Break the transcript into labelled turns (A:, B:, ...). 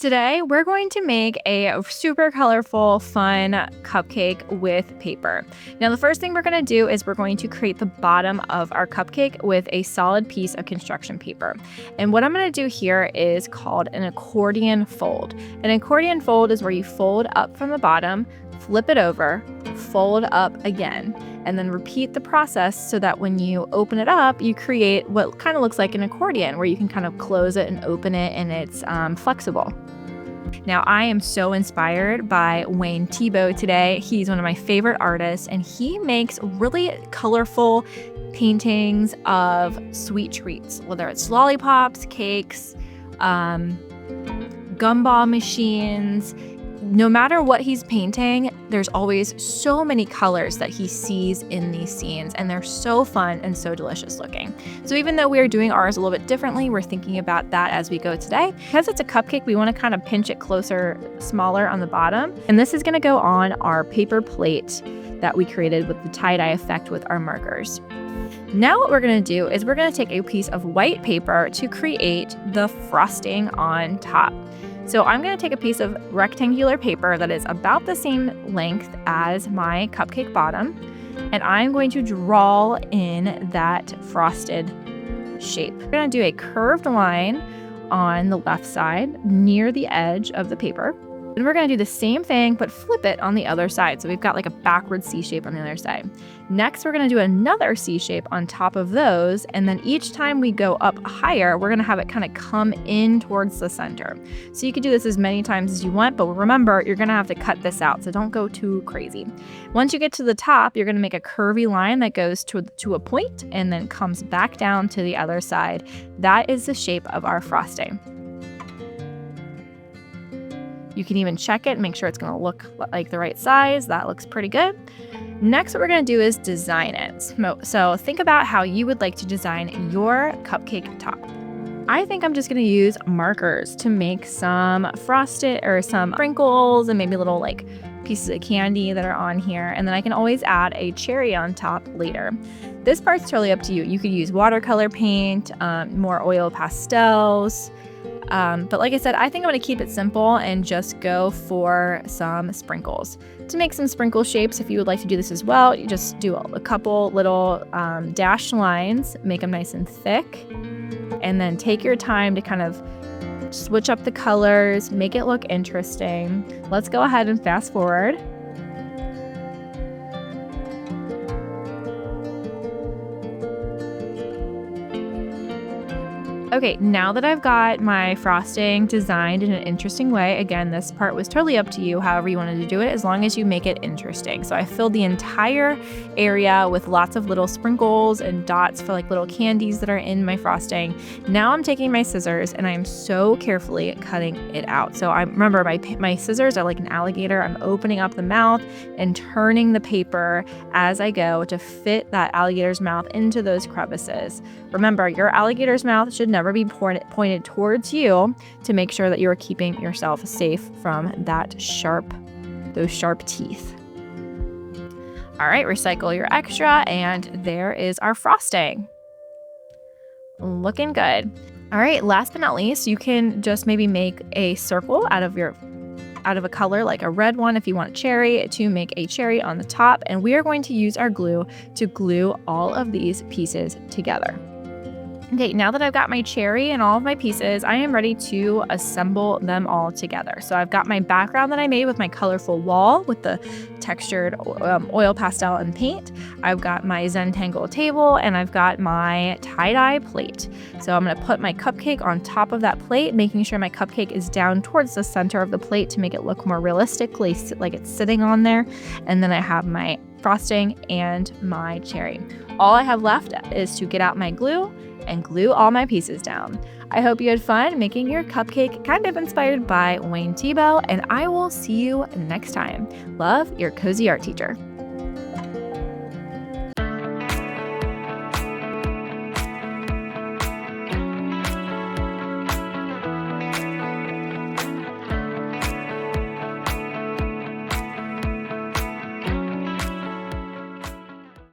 A: Today, we're going to make a super colorful, fun cupcake with paper. Now, the first thing we're going to do is we're going to create the bottom of our cupcake with a solid piece of construction paper. And what I'm going to do here is called an accordion fold. An accordion fold is where you fold up from the bottom, flip it over, fold up again, and then repeat the process so that when you open it up, you create what kind of looks like an accordion where you can kind of close it and open it, and it's flexible. Now, I am so inspired by Wayne Thiebaud today. He's one of my favorite artists, and he makes really colorful paintings of sweet treats, whether it's lollipops, cakes, gumball machines. No matter what he's painting, there's always so many colors that he sees in these scenes, and they're so fun and so delicious looking. So even though we're doing ours a little bit differently, we're thinking about that as we go today. Because it's a cupcake, we want to kind of pinch it closer, smaller on the bottom. And this is going to go on our paper plate that we created with the tie-dye effect with our markers. Now what we're going to do is we're going to take a piece of white paper to create the frosting on top. So I'm going to take a piece of rectangular paper that is about the same length as my cupcake bottom, and I'm going to draw in that frosted shape. We're going to do a curved line on the left side near the edge of the paper. And we're going to do the same thing, but flip it on the other side. So we've got like a backward C shape on the other side. Next, we're going to do another C shape on top of those. And then each time we go up higher, we're going to have it kind of come in towards the center. So you can do this as many times as you want, but remember, you're going to have to cut this out. So don't go too crazy. Once you get to the top, you're going to make a curvy line that goes to a point and then comes back down to the other side. That is the shape of our frosting. You can even check it and make sure it's going to look like the right size. That looks pretty good. Next, what we're going to do is design it. So think about how you would like to design your cupcake top. I think I'm just going to use markers to make some frosted or some sprinkles and maybe little like pieces of candy that are on here. And then I can always add a cherry on top later. This part's totally up to you. You could use watercolor paint, more oil pastels. But like I said, I think I'm going to keep it simple and just go for some sprinkles. To make some sprinkle shapes, if you would like to do this as well, you just do a couple little dashed lines, make them nice and thick, and then take your time to kind of switch up the colors, make it look interesting. Let's go ahead and fast forward. Okay, now that I've got my frosting designed in an interesting way, again, this part was totally up to you, however you wanted to do it, as long as you make it interesting. So I filled the entire area with lots of little sprinkles and dots for like little candies that are in my frosting. Now I'm taking my scissors and I'm so carefully cutting it out. So I remember my scissors are like an alligator. I'm opening up the mouth and turning the paper as I go to fit that alligator's mouth into those crevices. Remember, your alligator's mouth should never be pointed towards you to make sure that you are keeping yourself safe from those sharp teeth. All right, recycle your extra, and there is our frosting. Looking good. All right, last but not least, you can just maybe make a circle out of a color like a red one if you want cherry, to make a cherry on the top, and we are going to use our glue to glue all of these pieces together. Okay, now that I've got my cherry and all of my pieces, I am ready to assemble them all together. So I've got my background that I made with my colorful wall with the textured oil pastel and paint. I've got my zentangle table, and I've got my tie-dye plate. So I'm going to put my cupcake on top of that plate, making sure my cupcake is down towards the center of the plate to make it look more realistically like it's sitting on there. And then I have my frosting and my cherry. All I have left is to get out my glue and glue all my pieces down. I hope you had fun making your cupcake kind of inspired by Wayne Thiebaud, and I will see you next time. Love, your cozy art teacher.